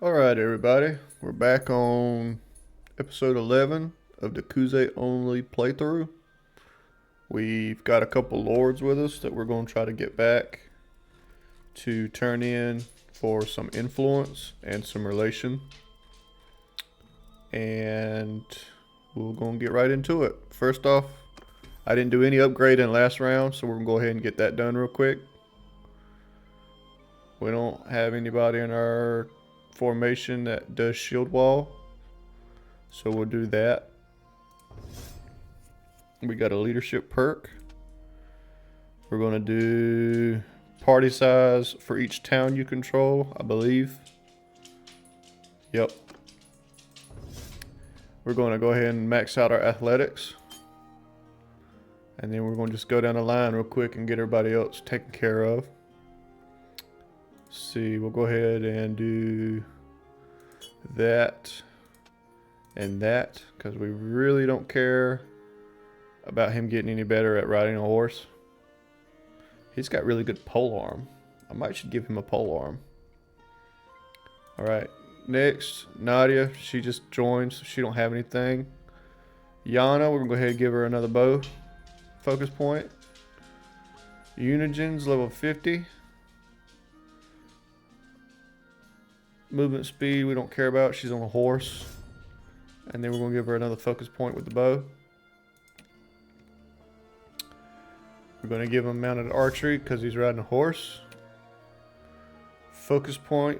Alright, everybody, we're back on episode 11 of the Khuzait only playthrough. We've got a couple lords with us that we're going to try to get back to turn in for some influence and some relation. And we're going to get right into it. First off, I didn't do any upgrading last round, so we're going to go ahead and get that done real quick. We don't have anybody in our formation that does shield wall, so we'll do that. We got a leadership perk. We're going to do party size for each town you control, I believe. Yep. We're going to go ahead and max out our athletics. And then we're going to just go down the line real quick and get everybody else taken care of. Let's see, we'll go ahead and do that and that, because we really don't care about him getting any better at riding a horse. He's got really good pole arm. I might should give him a pole arm. Alright, next, Nadia. She just joined, so she don't have anything. Yana, we're going to go ahead and give her another bow focus point. Unigen's level 50. Movement speed we don't care about. She's on a horse. And then we're going to give her another focus point with the bow. We're going to give him mounted archery because he's riding a horse. Focus point.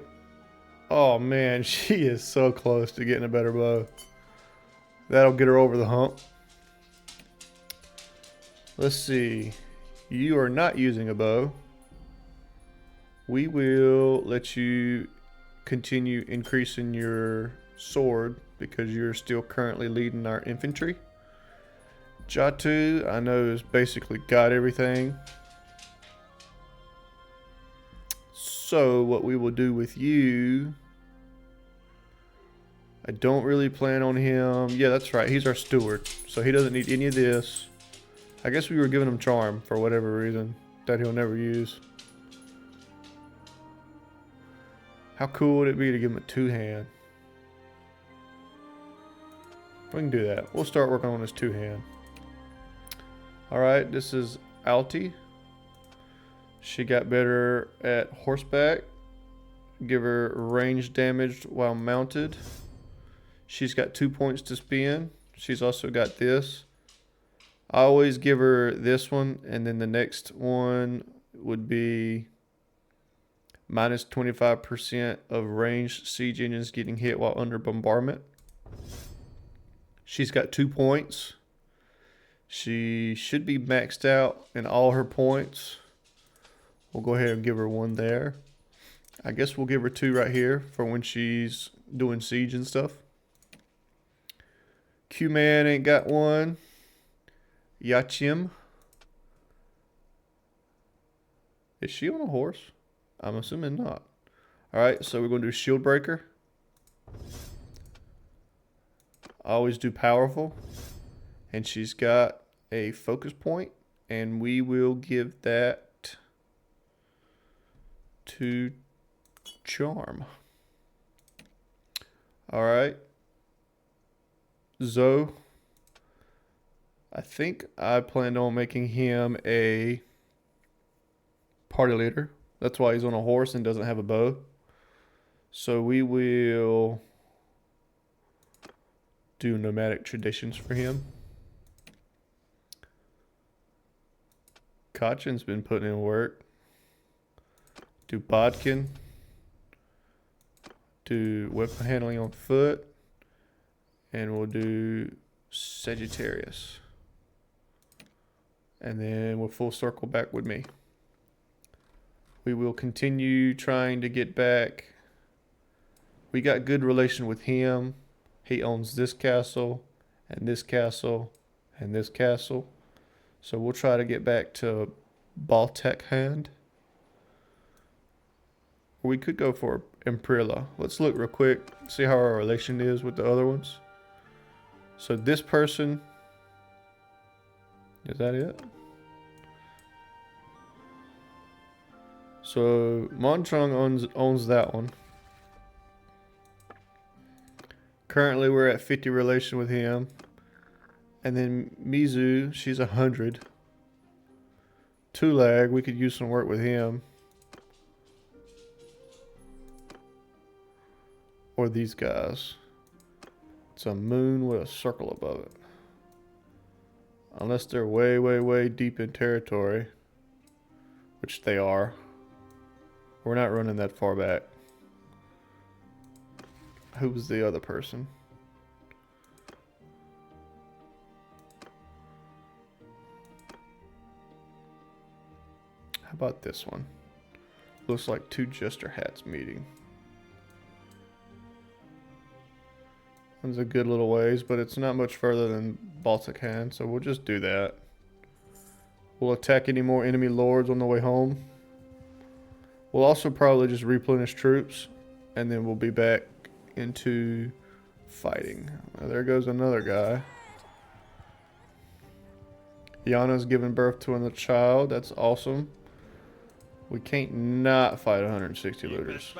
Oh man, she is so close to getting a better bow. That'll get her over the hump. Let's see. You are not using a bow. We will let you continue increasing your sword because you're still currently leading our infantry. Jatu, I know, has basically got everything. So what we will do with you, I don't really plan on him. Yeah, that's right. He's our steward, so he doesn't need any of this. I guess we were giving him charm for whatever reason that he'll never use. How cool would it be to give him a two-hand? We can do that. We'll start working on his two-hand. Alright, this is Alti. She got better at horseback. Give her range damage while mounted. She's got 2 points to spin. She's also got this. I always give her this one, and then the next one would be minus 25% of ranged siege engines getting hit while under bombardment. She's got 2 points. She should be maxed out in all her points. We'll go ahead and give her 1 there. I guess we'll give her 2 right here for when she's doing siege and stuff. Q-Man ain't got 1. Yachim. Is she on a horse? I'm assuming not. Alright, so we're going to do Shield Breaker. I always do powerful. And she's got a focus point. And we will give that to charm. Alright. Zoe. I think I planned on making him a party leader. That's why he's on a horse and doesn't have a bow. So we will do nomadic traditions for him. Kachin's been putting in work. Do Bodkin. Do weapon handling on foot. And we'll do Sagittarius. And then we'll full circle back with me. We will continue trying to get back. We got good relation with him. He owns this castle and this castle and this castle. So we'll try to get back to Baltic Hand. Or we could go for Imprilla. Let's look real quick, see how our relation is with the other ones. So this person, is that it? So Montrong owns that one. Currently, we're at 50 relation with him. And then Mizu, she's 100. Tulag, we could use some work with him. Or these guys. It's a moon with a circle above it. Unless they're way, way, way deep in territory. Which they are. We're not running that far back. Who was the other person? How about this one? Looks like two jester hats meeting. One's a good little ways, but it's not much further than Baltic-Han, so we'll just do that. We'll attack any more enemy lords on the way home. We'll also probably just replenish troops, and then we'll be back into fighting. There goes another guy. Yana's giving birth to another child. That's awesome. We can't not fight 160 looters.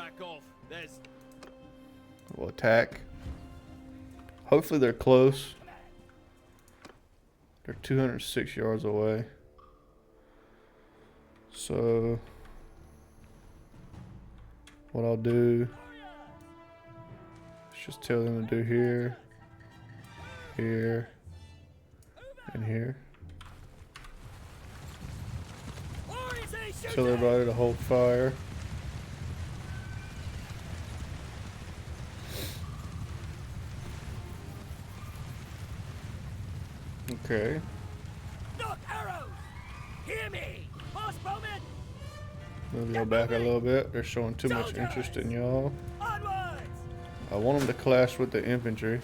We'll attack. Hopefully they're close. They're 206 yards away. So what I'll do is just tell them to do here, here, and here. Tell everybody to hold fire. Okay. Knock arrows! Hear me! Crossbowmen! Move y'all back a little bit. They're showing too much interest in y'all. Onwards! I want them to clash with the infantry.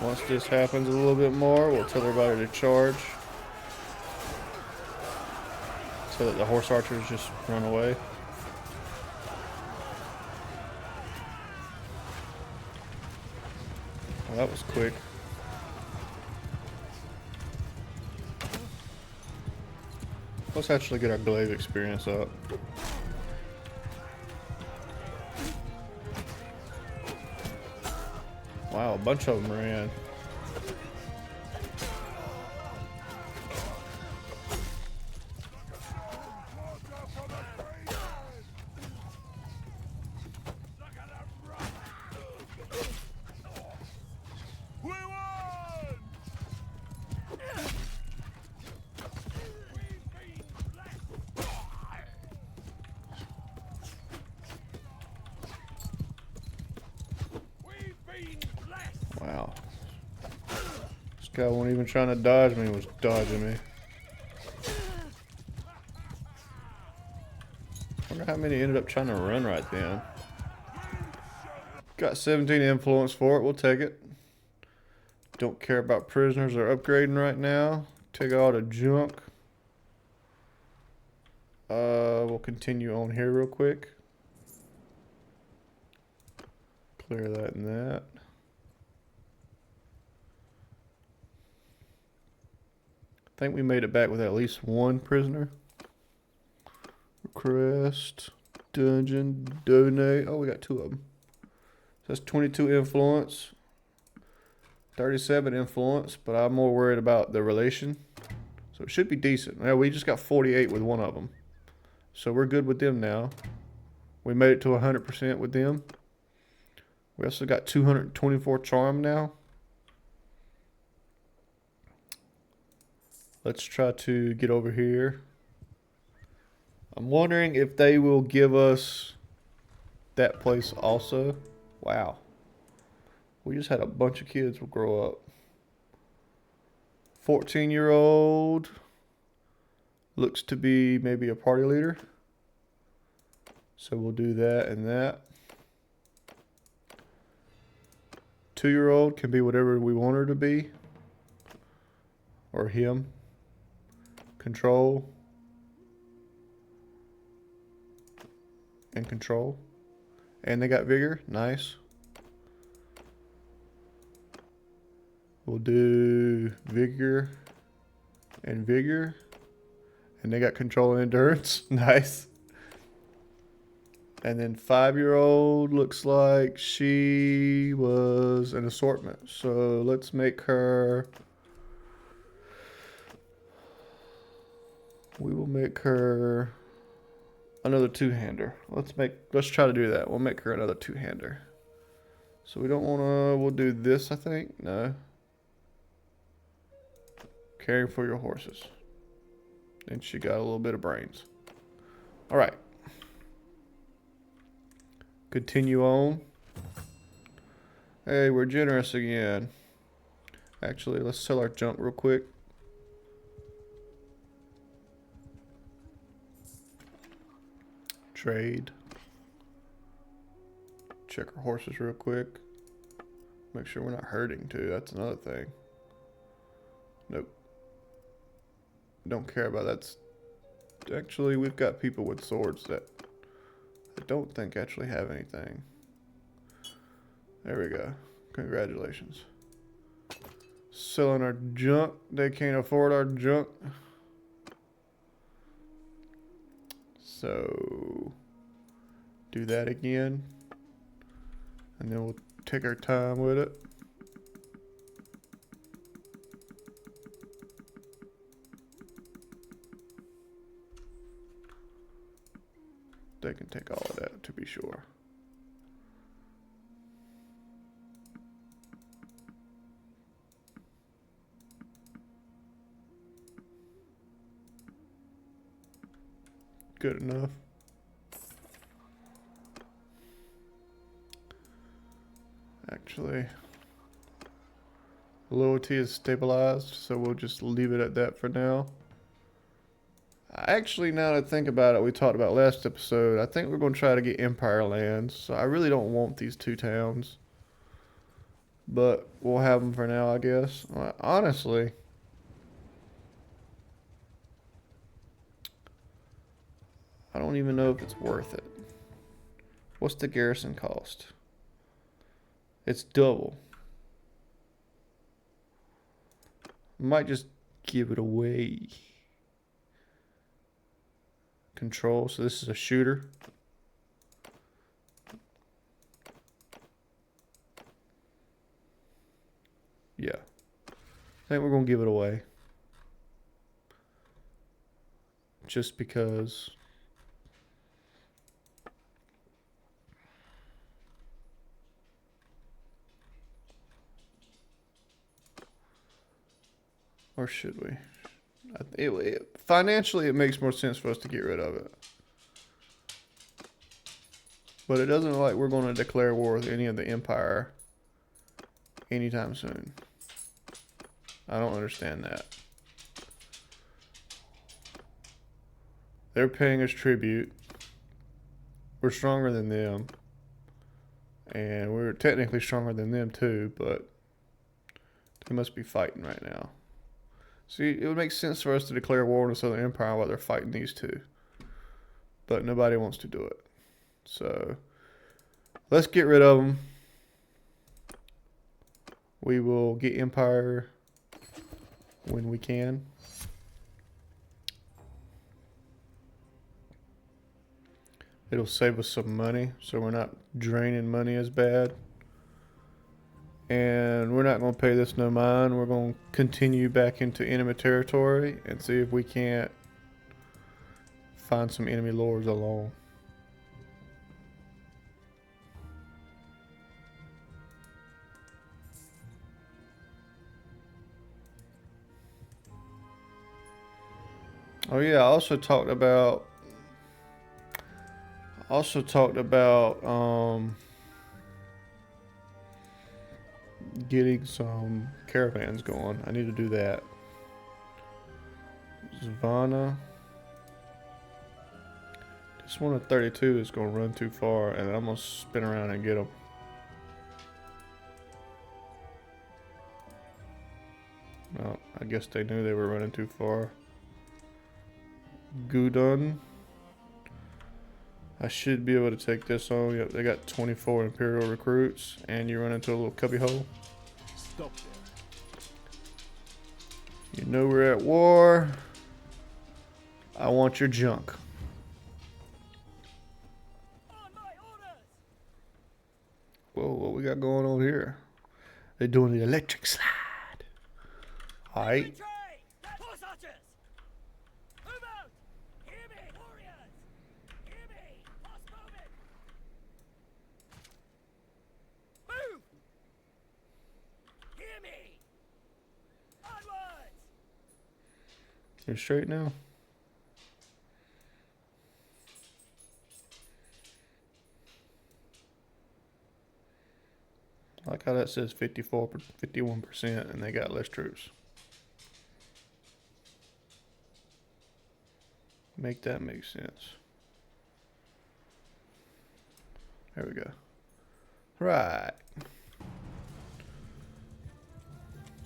Once this happens a little bit more, we'll tell everybody to charge. So that the horse archers just run away. Well, that was quick. Let's actually get our glaive experience up. Wow, a bunch of them ran. Wow. This guy wasn't even trying to dodge me, he was dodging me. Wonder how many ended up trying to run right then. Got 17 influence for it, we'll take it. Don't care about prisoners or upgrading right now. Take all the junk. We'll continue on here real quick. Clear that and that. I think we made it back with at least one prisoner. Request, dungeon, donate. Oh, we got two of them. So that's 22 influence, 37 influence, but I'm more worried about the relation. So it should be decent. Yeah, we just got 48 with one of them. So we're good with them now. We made it to 100% with them. We also got 224 charm now. Let's try to get over here. I'm wondering if they will give us that place also. Wow. We just had a bunch of kids will grow up. 14-year-old looks to be maybe a party leader. So we'll do that and that. 2-year-old can be whatever we want her to be. Or him. Control. And control. And they got vigor. Nice. We'll do vigor and vigor. And they got control and endurance. Nice. And then 5-year-old looks like she was an assortment. So let's make her. We will make her another two-hander. Let's try to do that. We'll make her another two-hander. So we don't want to. We'll do this, I think. No. Caring for your horses. And she got a little bit of brains. All right. Continue on. Hey, we're generous again. Actually, let's sell our junk real quick. Trade. Check our horses real quick. Make sure we're not hurting too. That's another thing. Nope. Don't care about that. Actually, we've got people with swords that I don't think actually have anything. There we go. Congratulations. Selling our junk. They can't afford our junk. So do that again. And then we'll take our time with it. They can take all of that, to be sure. Good enough. Actually, loyalty is stabilized, so we'll just leave it at that for now. Actually, now that I think about it, we talked about last episode, I think we're going to try to get Empire lands. So I really don't want these two towns. But we'll have them for now, I guess. Honestly, I don't even know if it's worth it. What's the garrison cost? It's double. Might just give it away. Control, so this is a shooter. Yeah. I think we're going to give it away. Just because. Or should we? Financially, it makes more sense for us to get rid of it. But it doesn't look like we're going to declare war with any of the Empire anytime soon. I don't understand that. They're paying us tribute. We're stronger than them. And we're technically stronger than them too, but they must be fighting right now. See, it would make sense for us to declare war on the Southern Empire while they're fighting these two. But nobody wants to do it. So, let's get rid of them. We will get Empire when we can. It'll save us some money, so we're not draining money as bad. And we're not going to pay this no mind. We're going to continue back into enemy territory and see if we can't find some enemy lords along. Oh yeah, I also talked about getting some caravans going. I need to do that. Zavana. This one at 32 is going to run too far, and I'm going to spin around and get them. Well, I guess they knew they were running too far. Gudun. I should be able to take this on. Yep, they got 24 Imperial recruits, and you run into a little cubby hole. Stop there. You know we're at war. I want your junk. On my Whoa, what we got going on here? They're doing the electric slide. Alright. Infantry! Horse archers! Move out! Hear me, warriors! Hear me, horsemen! Move! Hear me! Onwards! You're straight now? I like how that says 51%, and they got less troops. Make that make sense. There we go. Right.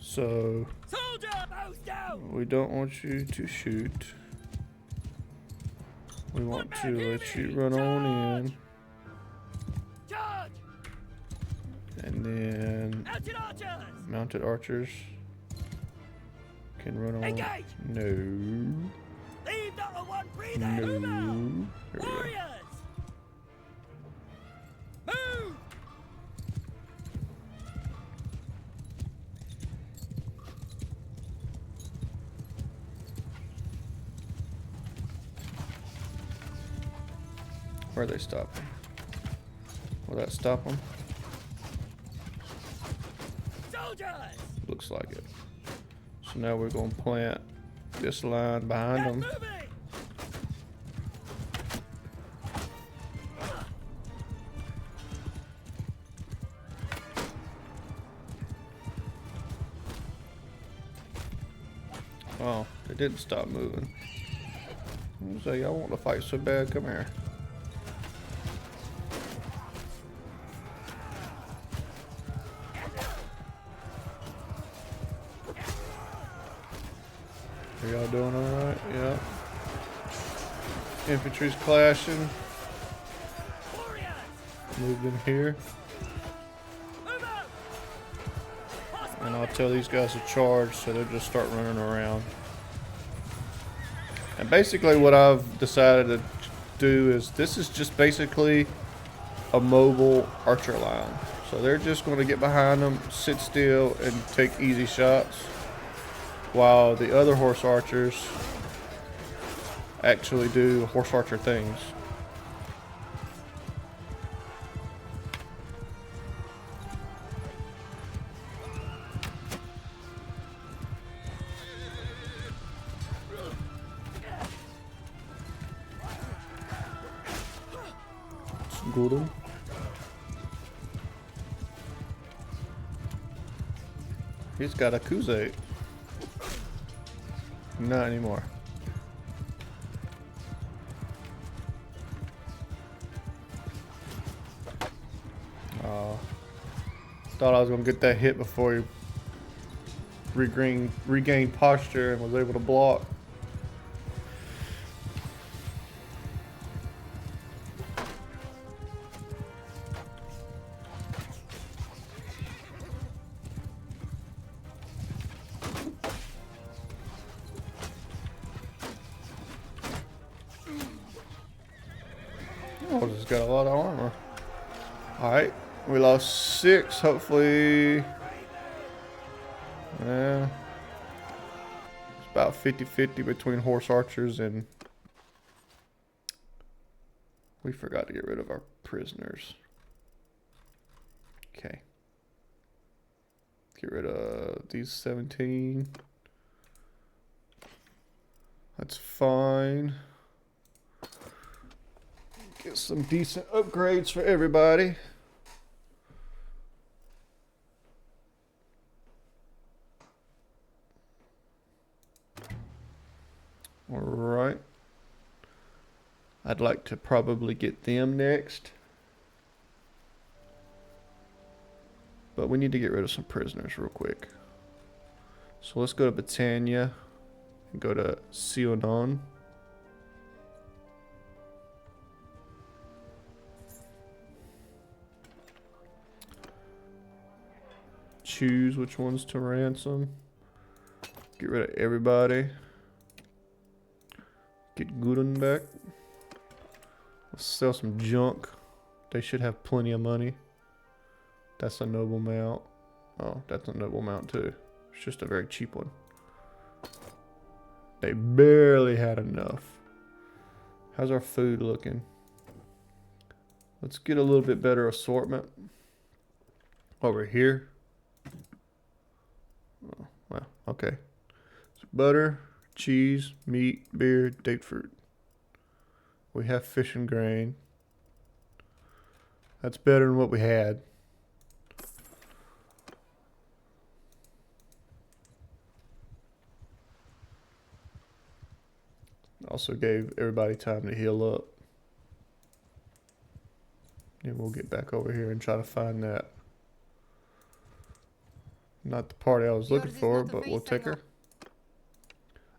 So Soldier! Bows down! we don't want you to shoot. We want to let you run on in, Charge! and then Mounted archers! mounted archers can run on. Engage! No. Leave not a one breather! Move out! No. Here we go. Warriors! Move! Where are they stopping? Will that stop them? Soldiers! Looks like it. So now we're going to plant this line behind Get them. moving! Oh, they didn't stop moving. So y'all want to fight so bad? Come here. Are y'all doing alright? Yeah. Infantry's clashing. Warriors! Moved in here. Move out! And I'll tell these guys to charge, so they'll just start running around. And basically what I've decided to do is, this is just basically a mobile archer line. So they're just going to get behind them, sit still, and take easy shots, while the other horse archers actually do horse archer things. Good. He's got a Khuzait. Not anymore. Thought I was gonna get that hit before he regained posture and was able to block. Oh, just got a lot of armor. Alright, we lost 6, hopefully. Yeah. It's about 50-50 between horse archers and... We forgot to get rid of our prisoners. Okay. Get rid of these 17. That's fine. Get some decent upgrades for everybody. All right. I'd like to probably get them next. But we need to get rid of some prisoners real quick. So let's go to Britannia and go to Sionon. Choose which ones to ransom. Get rid of everybody. Get Gudun back. Let's sell some junk. They should have plenty of money. That's a noble mount. Oh, that's a noble mount too. It's just a very cheap one. They barely had enough. How's our food looking? Let's get a little bit better assortment over here. Oh, well, okay. So butter, cheese, meat, beer, date fruit. We have fish and grain. That's better than what we had. Also gave everybody time to heal up. And we'll get back over here and try to find that. Not the party I was looking for, but we'll take her.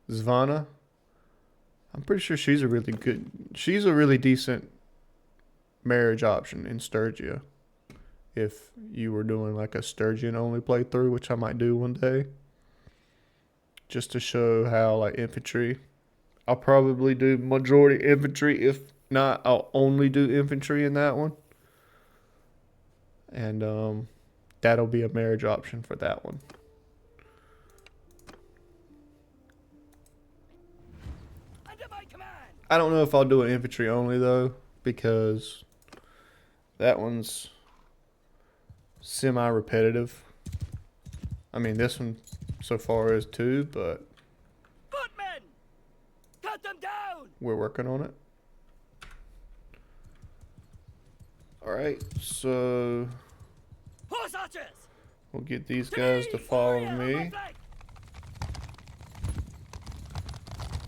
Zvana. I'm pretty sure she's a really decent marriage option in Sturgia. If you were doing like a Sturgian only playthrough, which I might do one day. Just to show how like infantry. I'll probably do majority infantry. If not, I'll only do infantry in that one. And that'll be a marriage option for that one. Under my command. I don't know if I'll do an infantry only though, because that one's semi-repetitive. I mean, this one so far is too, but Footmen! Cut them down! we're working on it. Alright, so Horse archers! we'll get these guys to follow Warrior on my me. flank!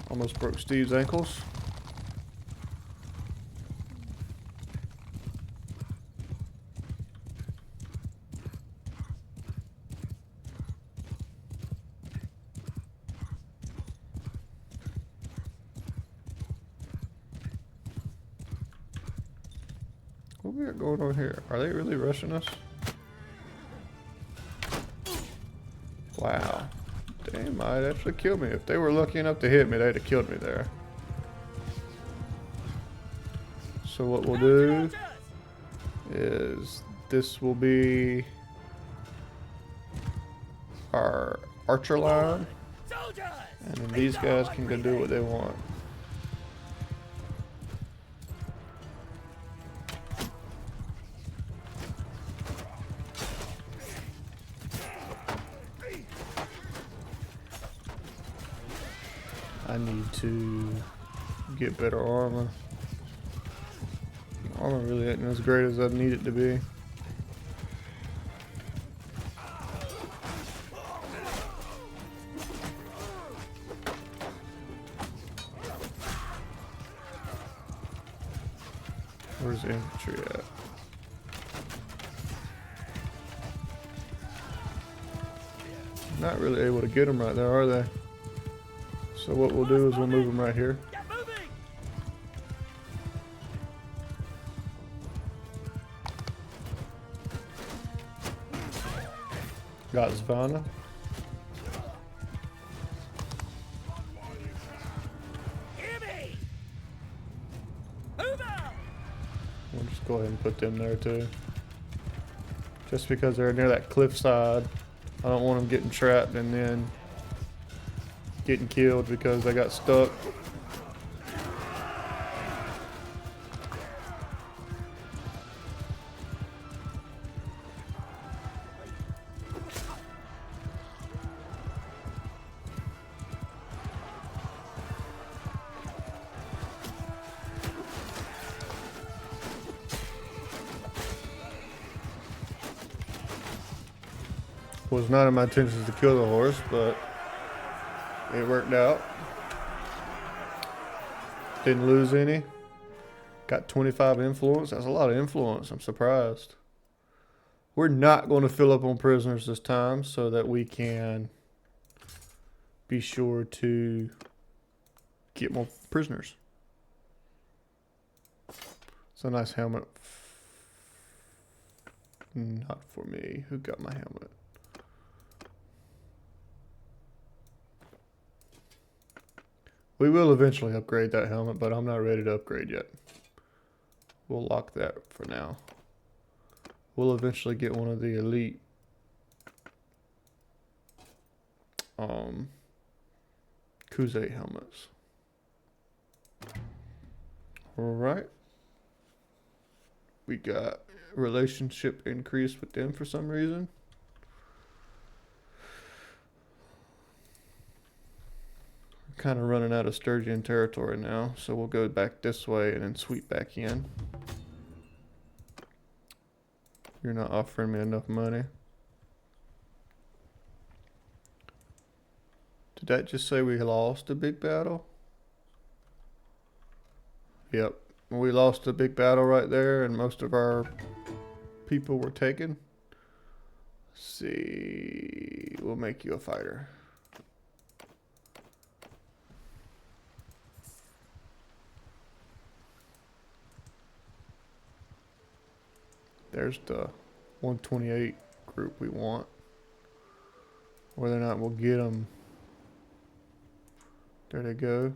Almost broke Steve's ankles. What we got going on here? Are they really rushing us? Wow. They might actually kill me. If they were lucky enough to hit me, they'd have killed me there. So what we'll do is this will be our archer line, Soldiers! and then these guys can go do what they want. I need to get better armor. Armor really isn't as great as I need it to be. Where's the infantry at? Not really able to get them right there, are they? So what we'll do is we'll move them right here. Get moving! Got Zvana. Hear me! Move out! We'll just go ahead and put them there too. Just because they're near that cliffside, I don't want them getting trapped and then getting killed because they got stuck. Was not in my intentions to kill the horse, but it worked out. Didn't lose any. Got 25 influence. That's a lot of influence. I'm surprised. We're not going to fill up on prisoners this time so that we can be sure to get more prisoners. It's a nice helmet. Not for me. Who got my helmet? We will eventually upgrade that helmet, but I'm not ready to upgrade yet. We'll lock that for now. we'll eventually get one of the elite Khuzait helmets. Alright. We got relationship increase with them for some reason. Kind of running out of Sturgeon territory now, so we'll go back this way and then sweep back in. You're not offering me enough money. Did that just say we lost a big battle? Yep, we lost a big battle right there and most of our people were taken. Let's see, we'll make you a fighter. There's the 128 group we want. Whether or not we'll get them. There they go.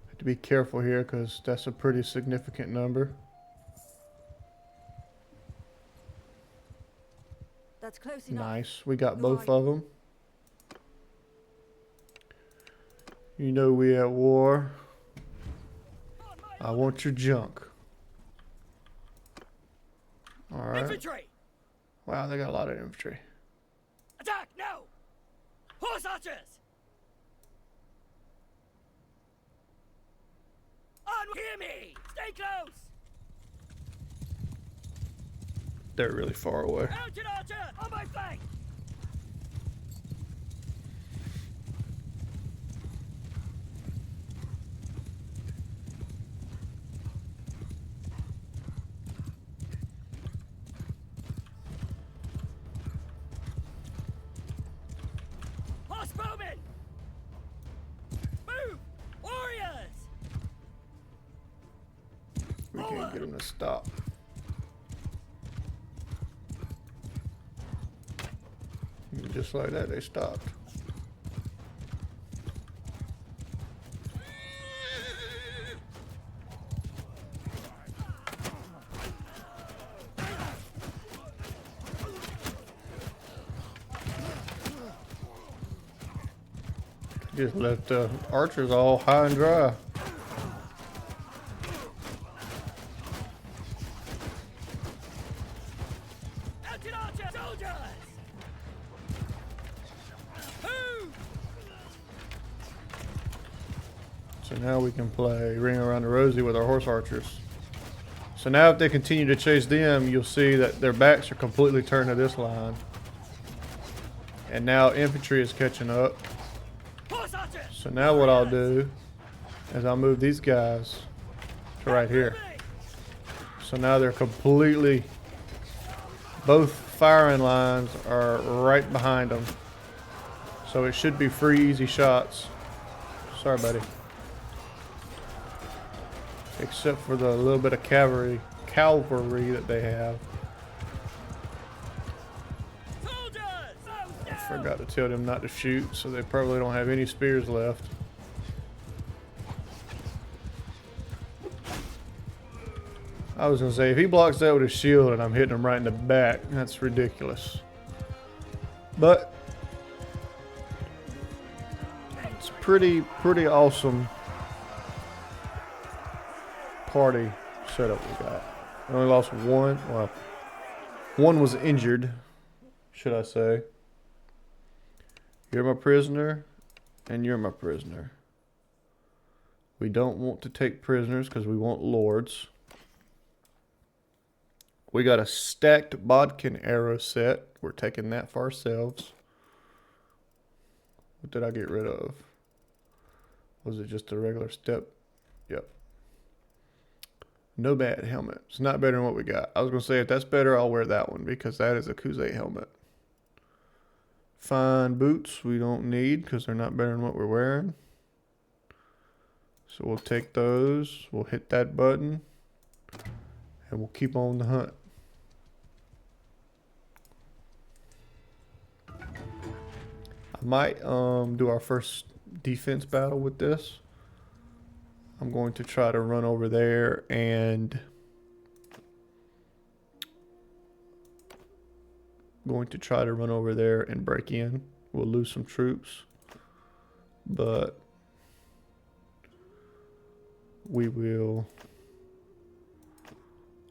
Have to be careful here because that's a pretty significant number. That's close enough. Nice. We got both of them. You know we at war. I want your junk. Alright. Infantry! Wow, they got a lot of infantry. Attack now! Horse archers! On, hear me! Stay close! They're really far away. Mounted archer! On my flank! Horse bowmen! Move! Warriors! We can't get them to stop. And just like that, they stopped. Just left the archers all high and dry. Mounted archer! Soldiers! Move! So now we can play Ring Around the Rosie with our horse archers. So now if they continue to chase them, you'll see that their backs are completely turned to this line. And now infantry is catching up. Horse archers! So now what I'll do is I'll move these guys to right here. So now they're completely, both firing lines are right behind them. So it should be free, easy shots. Sorry, buddy. Except for the little bit of cavalry that they have. Soldiers! I forgot to tell them not to shoot, so they probably don't have any spears left. I was gonna say, if he blocks that with his shield and I'm hitting him right in the back, that's ridiculous. But it's pretty awesome party setup we got. We only lost one. Well, one was injured, should I say. You're my prisoner, and you're my prisoner. We don't want to take prisoners because we want lords. We got a stacked bodkin arrow set. We're taking that for ourselves. What did I get rid of? Was it just a regular step? Yep. No bad helmet. It's not better than what we got. I was going to say, if that's better, I'll wear that one because that is a Khuzait helmet. Fine boots we don't need because they're not better than what we're wearing. So we'll take those. We'll hit that button. And we'll keep on the hunt. I might do our first defense battle with this. I'm going to try to run over there and going to try to run over there and break in. We'll lose some troops, but we will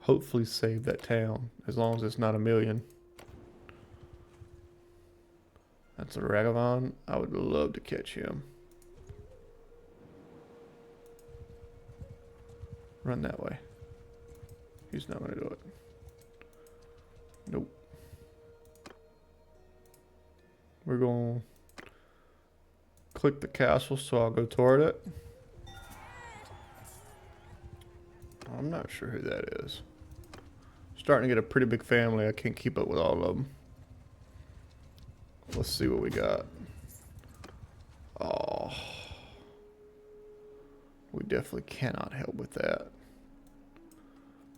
hopefully save that town, as long as it's not a million. That's a Ragavan. I would love to catch him. Run that way. He's not going to do it. Nope. We're going to click the castle, so I'll go toward it. I'm not sure who that is. Starting to get a pretty big family. I can't keep up with all of them. Let's see what we got. Oh. We definitely cannot help with that.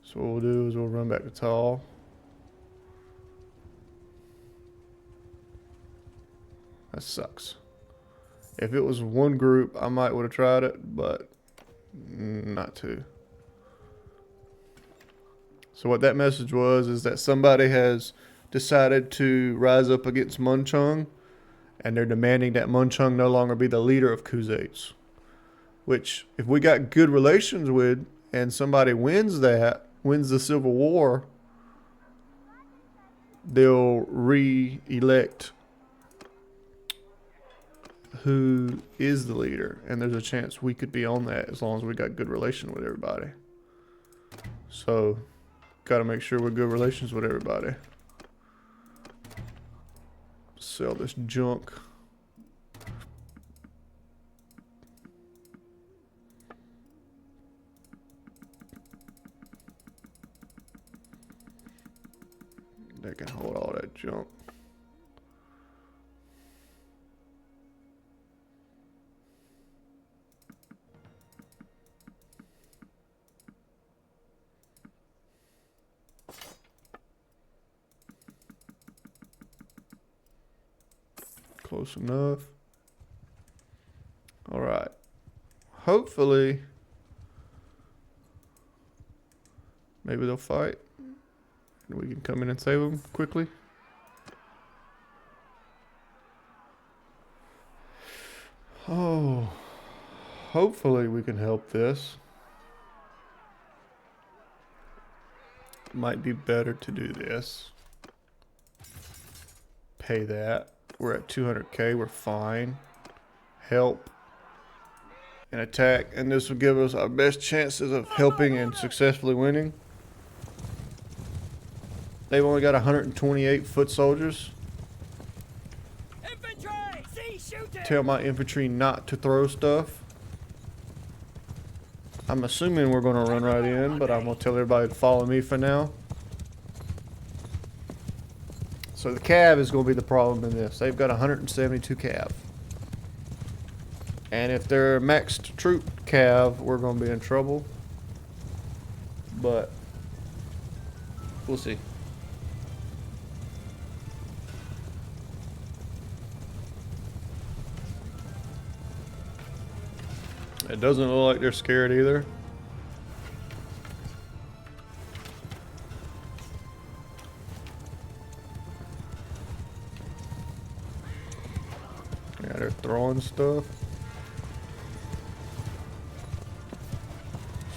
So what we'll do is we'll run back to Tall. That sucks. If it was one group, I might would have tried it, but not two. So what that message was is that somebody has decided to rise up against Munchung, and they're demanding that Munchung no longer be the leader of Khuzait. Which, if we got good relations with, and somebody wins the Civil War, they'll re-elect who is the leader, and there's a chance we could be on that as long as we got good relation with everybody. So, got to make sure we're good relations with everybody. Sell this junk. They can hold all that junk. Close enough. All right. Hopefully, maybe they'll fight. And we can come in and save them quickly. Oh, hopefully we can help this. Might be better to do this. Pay that. We're at 200k, we're fine. Help and attack, and this will give us our best chances of helping and successfully winning. They've only got 128 foot soldiers. Infantry! See, shooting! Tell my infantry not to throw stuff. I'm assuming we're going to run right in, but I'm going to tell everybody to follow me for now. So the cav is going to be the problem in this. They've got 172 cav. And if they're maxed troop cav, we're going to be in trouble. But we'll see. It doesn't look like they're scared either. Yeah, they're throwing stuff.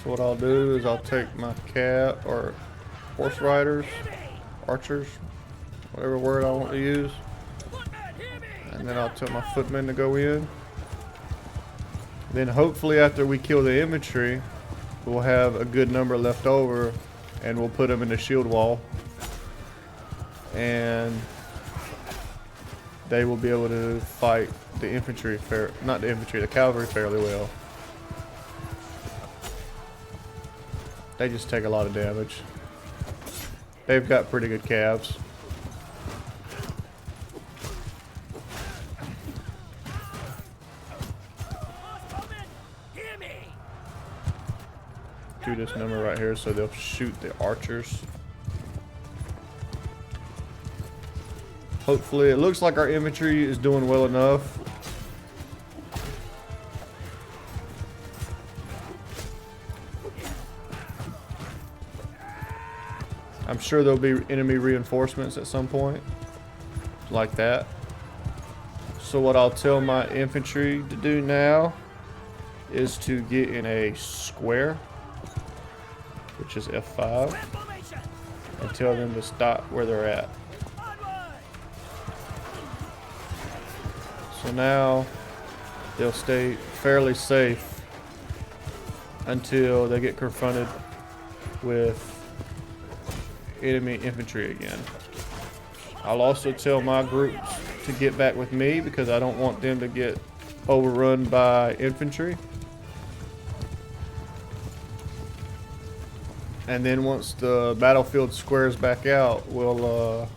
So what I'll do is I'll take my cat or horse riders, archers, whatever word I want to use, and then I'll tell my footmen to go in. Then hopefully after we kill the infantry, we'll have a good number left over, and we'll put them in the shield wall, and they will be able to fight the infantry the cavalry fairly well. They just take a lot of damage. They've got pretty good calves. Do this number right here so they'll shoot the archers. Hopefully, it looks like our infantry is doing well enough. I'm sure there'll be enemy reinforcements at some point. like that. So what I'll tell my infantry to do now is to get in a square, which is F5, Square formation. and tell them to stop where they're at. Onward. So now they'll stay fairly safe until they get confronted with enemy infantry again. I'll also tell my groups to get back with me because I don't want them to get overrun by infantry. And then once the battlefield squares back out, we'll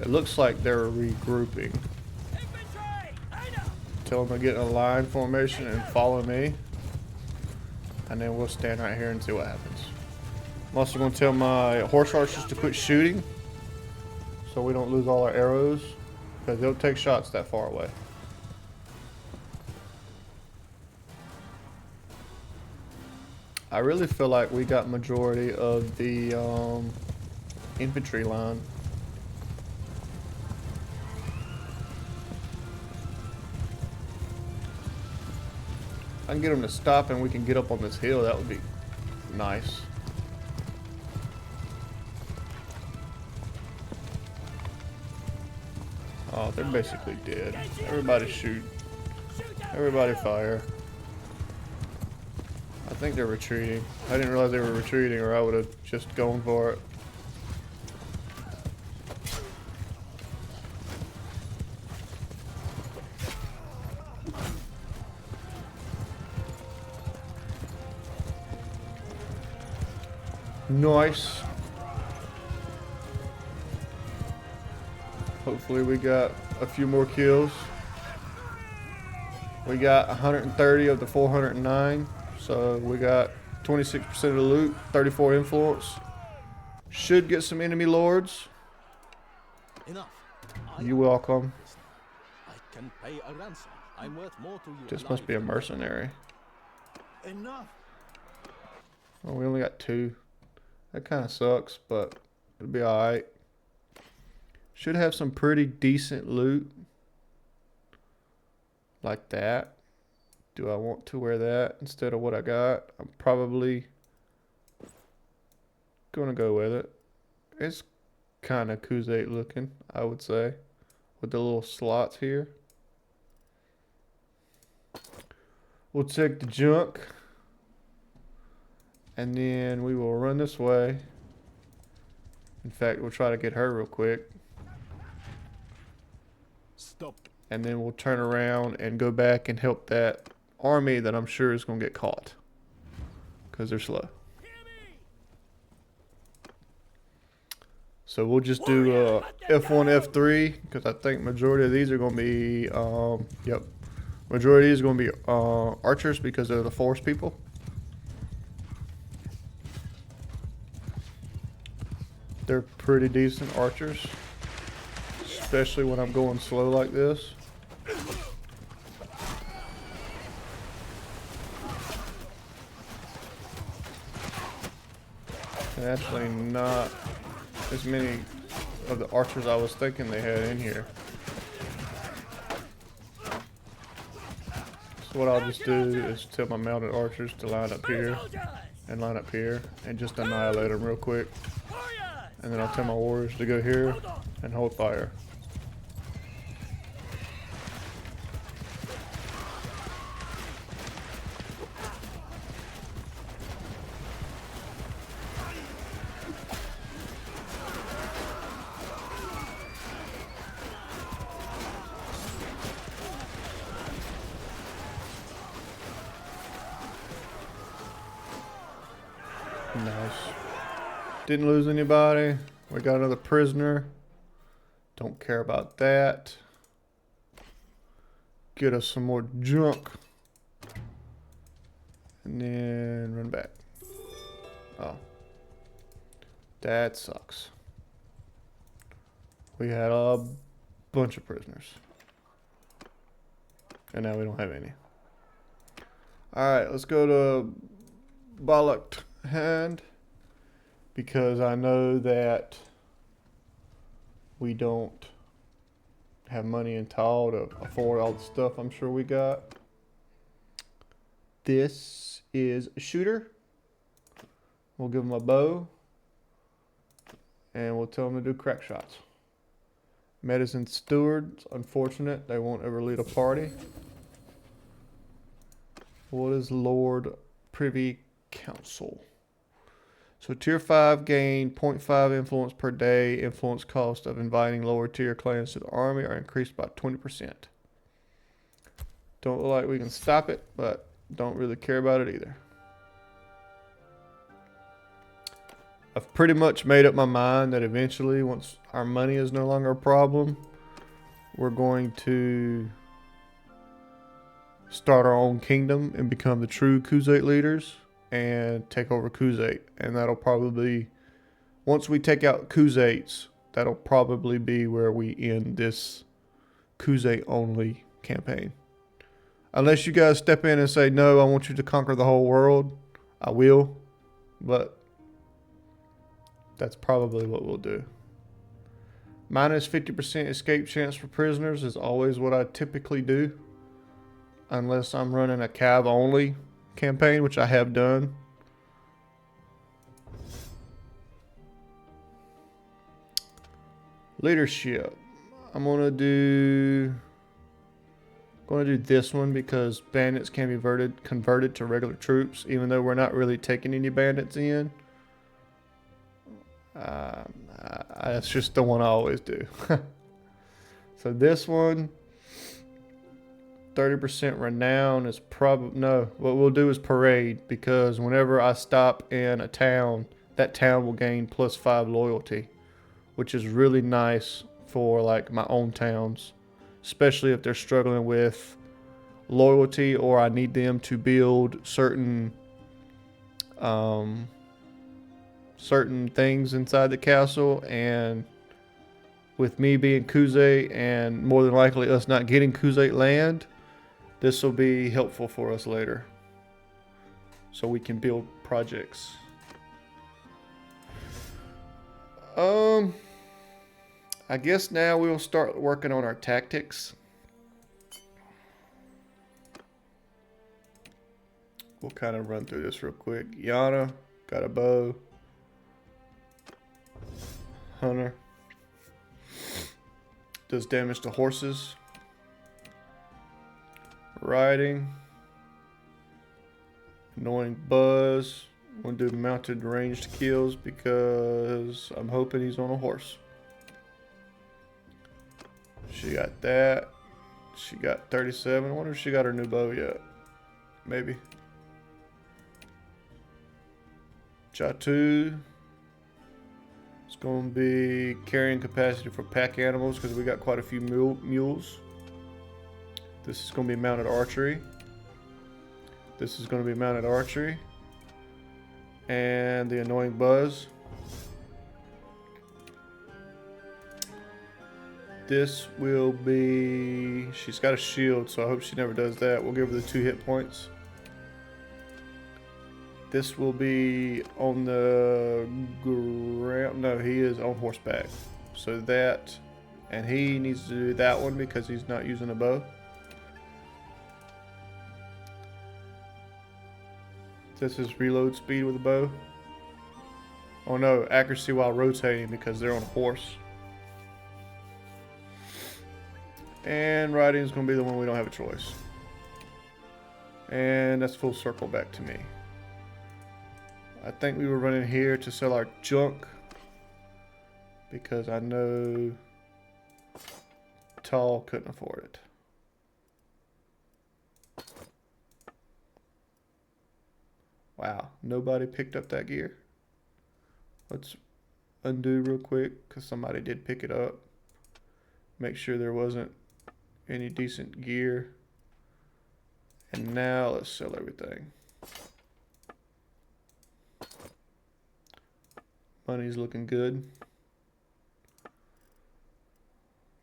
it looks like they're regrouping. Infantry. Line up. Tell them to get in a line formation and follow me. And then we'll stand right here and see what happens. I'm also going to tell my horse archers to quit shooting so we don't lose all our arrows, because they'll take shots that far away. I really feel like we got majority of the infantry line. I can get them to stop and we can get up on this hill. That would be nice. Oh, they're basically dead. Everybody shoot. Everybody fire. I think they're retreating. I didn't realize they were retreating, or I would have just gone for it. Nice. Hopefully we got a few more kills. We got 130 of the 409. So we got 26% of the loot, 34 influence. Should get some enemy lords. Enough. You're welcome. I can pay a ransom. I'm worth more to you. This must be a mercenary. Enough. Well, we only got 2. That kind of sucks, but it'll be alright. Should have some pretty decent loot. Like that. Do I want to wear that instead of what I got? I'm probably gonna go with it. It's kind of Khuzait looking, I would say, with the little slots here. We'll check the junk, and then we will run this way. In fact, we'll try to get her real quick, Stop. and then we'll turn around and go back and help that army that I'm sure is gonna get caught because they're slow. So we'll just do F1, F3, because I think majority of these are going to be, yep, majority of these are going to be archers because they're the force people. They're pretty decent archers, especially when I'm going slow like this. And actually not as many of the archers I was thinking they had in here. So what I'll just do is tell my mounted archers to line up here and line up here and just annihilate them real quick. And then I'll tell my warriors to go here and hold fire. Nice. Didn't lose anybody. We got another prisoner. Don't care about that. Get us some more junk. And then run back. Oh. That sucks. We had a bunch of prisoners. And now we don't have any. Alright, let's go to Bollocked Hand, because I know that we don't have money in tall to afford all the stuff I'm sure we got. This is a shooter. We'll give him a bow. And we'll tell him to do crack shots. Medicine stewards, unfortunate. They won't ever lead a party. What is Lord Privy Council? So tier 5 gain 0.5 influence per day. Influence cost of inviting lower tier clans to the army are increased by 20%. Don't look like we can stop it, but don't really care about it either. I've pretty much made up my mind that eventually, once our money is no longer a problem, we're going to start our own kingdom and become the true Khuzait leaders and take over Khuzait. And that'll probably, once we take out Khuzaits, that'll probably be where we end this Khuzait only campaign. Unless you guys step in and say, no, I want you to conquer the whole world, I will. But that's probably what we'll do. Minus 50% escape chance for prisoners is always what I typically do. Unless I'm running a cav only campaign, which I have done. Leadership. I'm gonna do this one because bandits can be converted to regular troops, even though we're not really taking any bandits in. That's just the one I always do. So this one, 30% renown is probably, no, what we'll do is parade, because whenever I stop in a town, that town will gain +5 loyalty, which is really nice for like my own towns, especially if they're struggling with loyalty or I need them to build certain things inside the castle. And with me being Khuzait and more than likely us not getting Khuzait land, this will be helpful for us later, so we can build projects. I guess now we'll start working on our tactics. We'll kind of run through this real quick. Yana got a bow. Hunter does damage to horses. Riding. Annoying buzz. We'll do mounted ranged kills because I'm hoping he's on a horse. She got that. She got 37. I wonder if she got her new bow yet. Maybe. Chatu. It's going to be carrying capacity for pack animals because we got quite a few mules. This is going to be mounted archery. This is going to be mounted archery. And the annoying buzz. This will be... She's got a shield, so I hope she never does that. We'll give her the 2 hit points. This will be on the ground. No, he is on horseback. So that... And he needs to do that one because he's not using a bow. This is reload speed with a bow. Oh no, accuracy while rotating because they're on a horse. And riding is going to be the one we don't have a choice. And that's full circle back to me. I think we were running here to sell our junk, because I know Tall couldn't afford it. Wow, nobody picked up that gear. Let's undo real quick because somebody did pick it up. Make sure there wasn't any decent gear. And now let's sell everything. Money's looking good.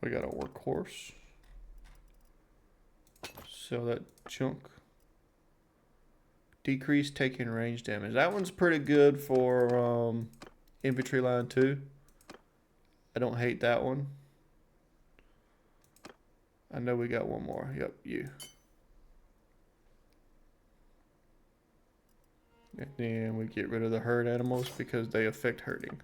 We got a workhorse. Sell that junk. Decrease taking range damage. That one's pretty good for infantry line 2. I don't hate that one. I know we got one more. Yep, you. And then we get rid of the herd animals because they affect herding.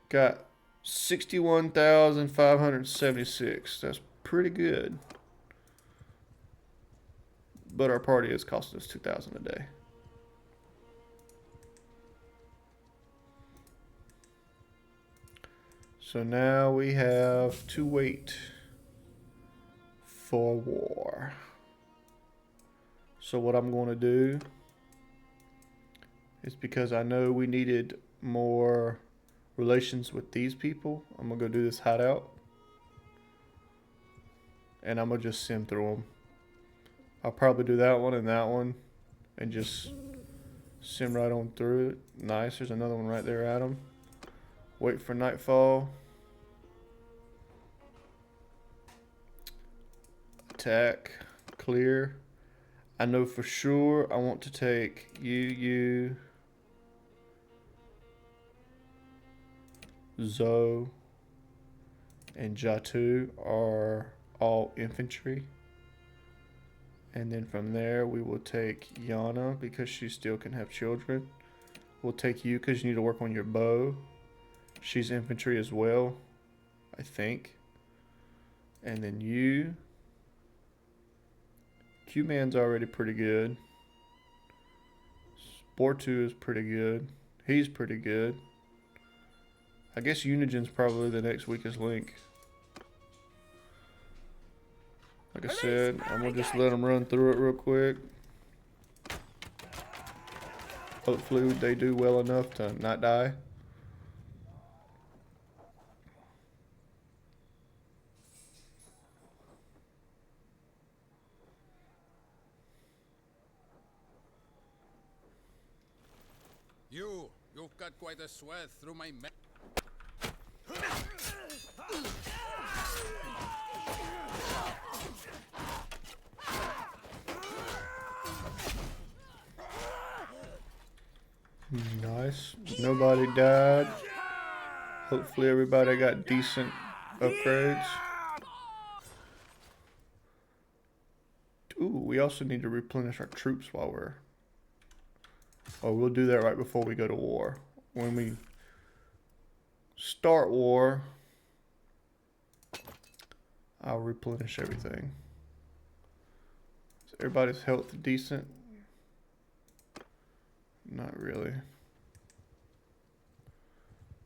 Got 61,576. That's pretty good. But our party is costing us 2,000 a day. So now we have to wait for war. So what I'm going to do is, because I know we needed more relations with these people, I'm going to go do this hideout. And I'm going to just sim through them. I'll probably do that one and just sim right on through it. Nice, there's another one right there at them. Wait for nightfall. Attack. Clear. I know for sure I want to take you, Zoe, and Jatu are all infantry. And then from there we will take Yana because she still can have children. We'll take you because you need to work on your bow. She's infantry as well, I think. And then you. Q-Man's already pretty good. Sportu is pretty good. He's pretty good. I guess Unigen's probably the next weakest link. Like I said, I'm gonna just let them run through it real quick. Hopefully they do well enough to not die. You've got quite a sweat through my Nice. Nobody died. Hopefully everybody got decent upgrades. Ooh, we also need to replenish our troops while we're... Oh, we'll do that right before we go to war. When we start war, I'll replenish everything. Is everybody's health decent? Not really.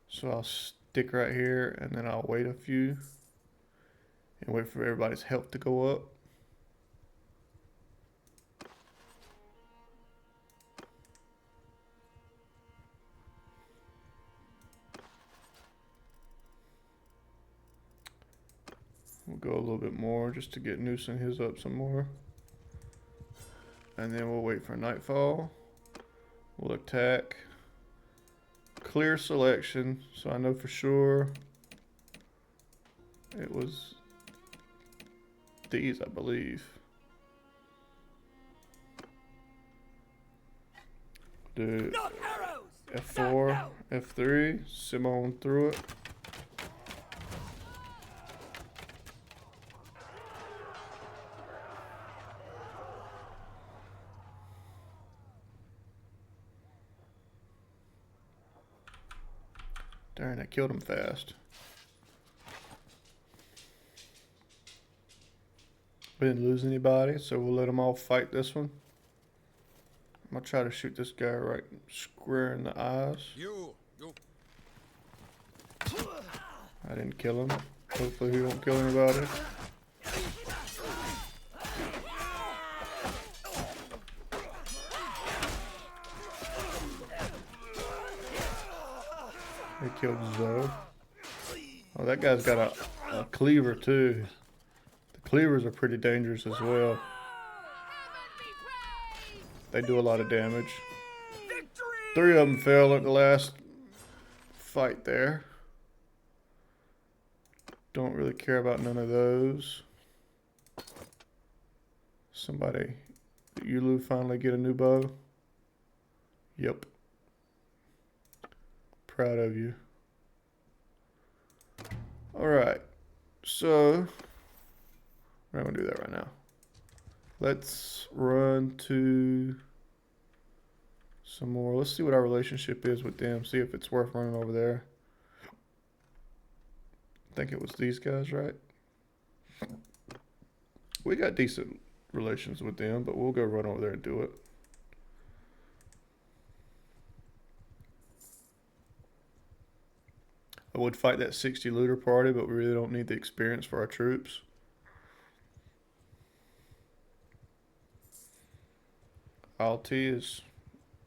So I'll stick right here and then I'll wait a few and wait for everybody's health to go up. We'll go a little bit more just to get Noosa and his up some more. And then we'll wait for nightfall. We'll attack. Clear selection, so I know for sure it was these, I believe. Do F4, F3, sim on through it. Darn, I killed him fast. We didn't lose anybody, so we'll let them all fight this one. I'm gonna try to shoot this guy right square in the eyes. I didn't kill him. Hopefully he won't kill anybody. He killed Zoe. Oh, that guy's got a cleaver too. The cleavers are pretty dangerous as well. They do a lot of damage. Three of them fell at the last fight there. Don't really care about none of those. Somebody, did Yulu finally get a new bow? Yep. Proud of you. Alright, so we're not gonna do that right now. Let's run to some more. Let's see what our relationship is with them. See if it's worth running over there. I think it was these guys, right? We got decent relations with them, but we'll go run over there and do it. I would fight that 60 looter party, but we really don't need the experience for our troops. Alti is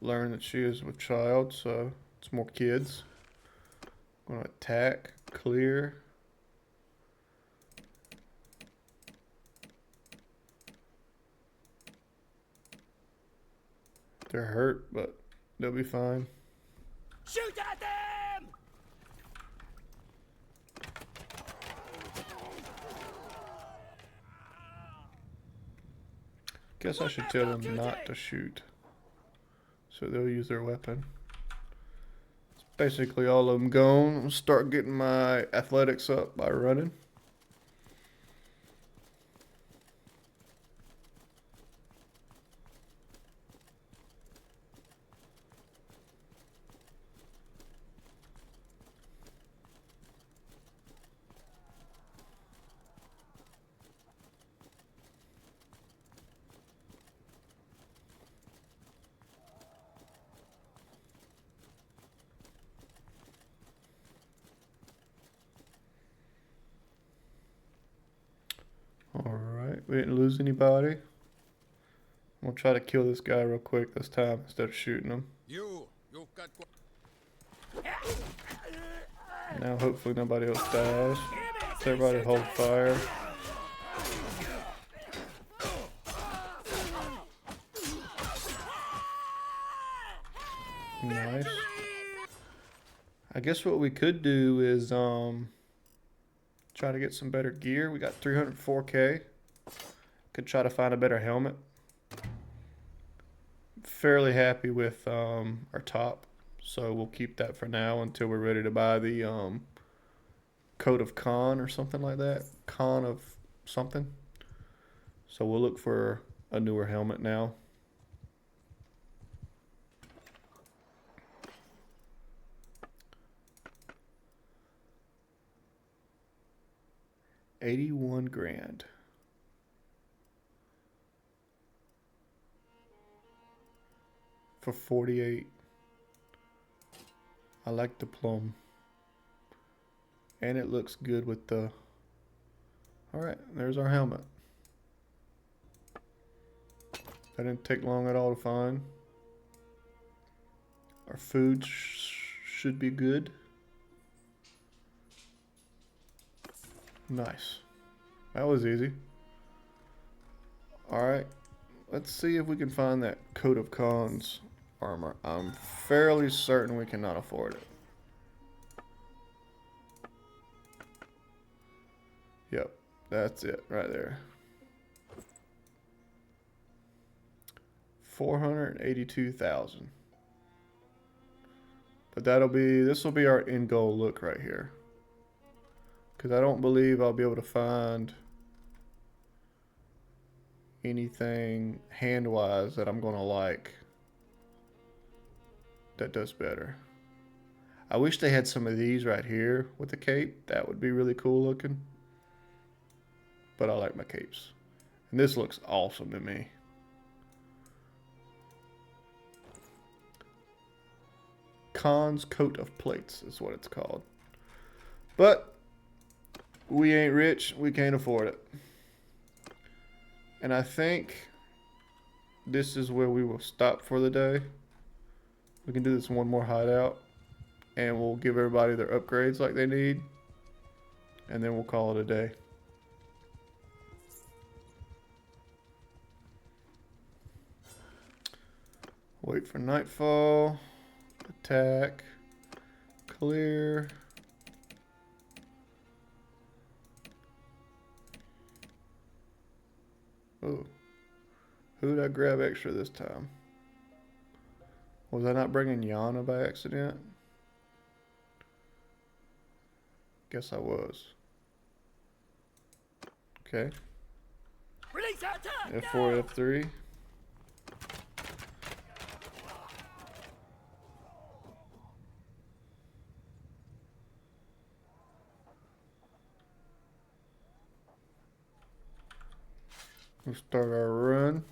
learning that she is with child, so it's more kids. I'm gonna attack, clear. They're hurt, but they'll be fine. Shoot at them! Guess I should tell them not to shoot, so they'll use their weapon. It's basically all of them gone. I'm gonna start getting my athletics up by running. Alright, we didn't lose anybody. I'm gonna try to kill this guy real quick this time instead of shooting him. You've got. Now hopefully nobody else dies. Everybody hold fire. Nice. I guess what we could do is try to get some better gear. We got 304k. Could try to find a better helmet. Fairly happy with our top, so we'll keep that for now until we're ready to buy the coat of Khan or something like that. Khan of something. So we'll look for a newer helmet now. $81 grand. For 48. I like the plum. And it looks good with the... Alright, there's our helmet. That didn't take long at all to find. Our food should be good. Nice. That was easy. Alright. Let's see if we can find that coat of Khan's armor. I'm fairly certain we cannot afford it. Yep. That's it right there. 482,000. But this will be our end goal look right here. Because I don't believe I'll be able to find anything hand-wise that I'm going to like that does better. I wish they had some of these right here with the cape. That would be really cool looking. But I like my capes. And this looks awesome to me. Khan's coat of plates is what it's called. But we ain't rich. We can't afford it. And I think this is where we will stop for the day. We can do this one more hideout. And we'll give everybody their upgrades like they need. And then we'll call it a day. Wait for nightfall. Attack. Clear. Oh. Who did I grab extra this time? Was I not bringing Yana by accident? Guess I was. Okay. Release attack. F4, F3. We'll start our run.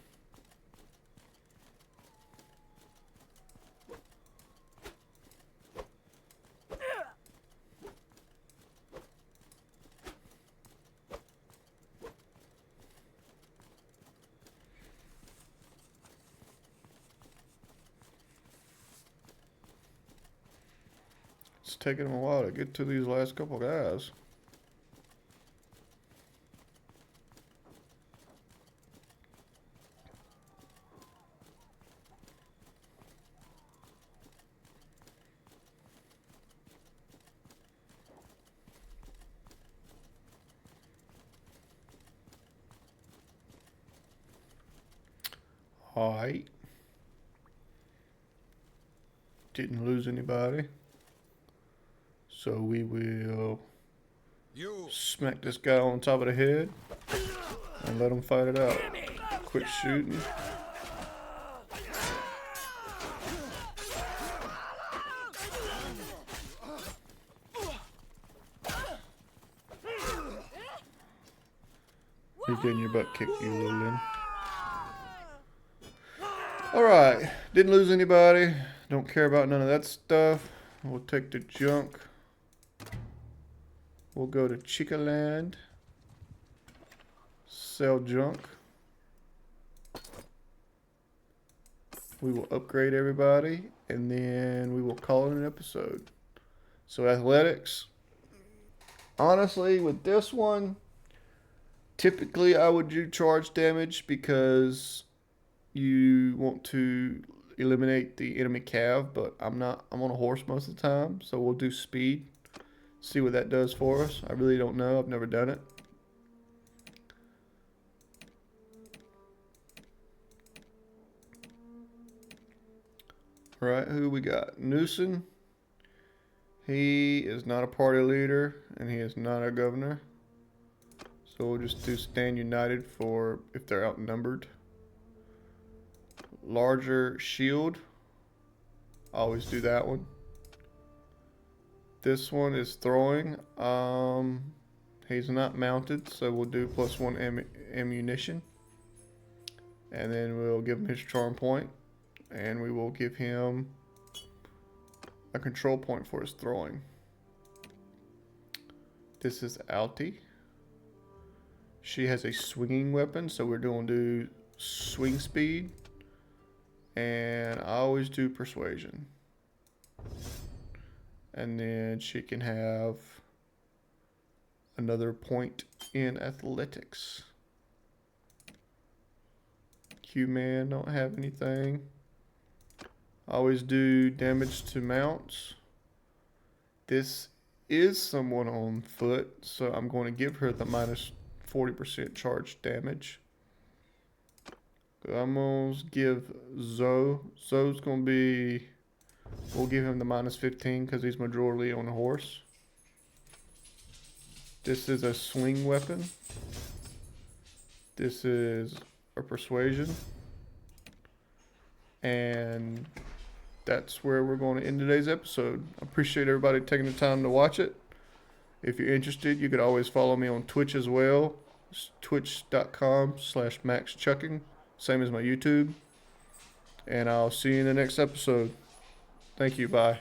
It's taking them a while to get to these last couple guys. Alright. Didn't lose anybody. So we will smack this guy on top of the head and let him fight it out. Quit shooting. You're getting your butt kicked, you little limb. Alright, didn't lose anybody. Don't care about none of that stuff. We'll take the junk. We'll go to Chica Land. Sell junk. We will upgrade everybody. And then we will call it an episode. So athletics. Honestly, with this one, typically I would do charge damage because you want to eliminate the enemy cav, but I'm on a horse most of the time, so we'll do speed. See what that does for us. I really don't know. I've never done it. Alright, who we got? Newsom. He is not a party leader, and he is not a governor. So we'll just do stand united for if they're outnumbered. Larger shield. Always do that one. This one is throwing. He's not mounted, so we'll do +1 ammunition. And then we'll give him his charm point. And we will give him a control point for his throwing. This is Alti. She has a swinging weapon, so we're going to do swing speed. And I always do persuasion. And then she can have another point in athletics. Q-Man don't have anything. I always do damage to mounts. This is someone on foot, so I'm going to give her the minus 40% charge damage. I'm going to give Zoe. Zoe's going to be... We'll give him the minus 15 because he's majorly on a horse. This is a swing weapon. This is a persuasion. And that's where we're going to end today's episode. I appreciate everybody taking the time to watch it. If you're interested, you could always follow me on Twitch as well. It's twitch.com/maxchucking. Same as my YouTube. And I'll see you in the next episode. Thank you. Bye.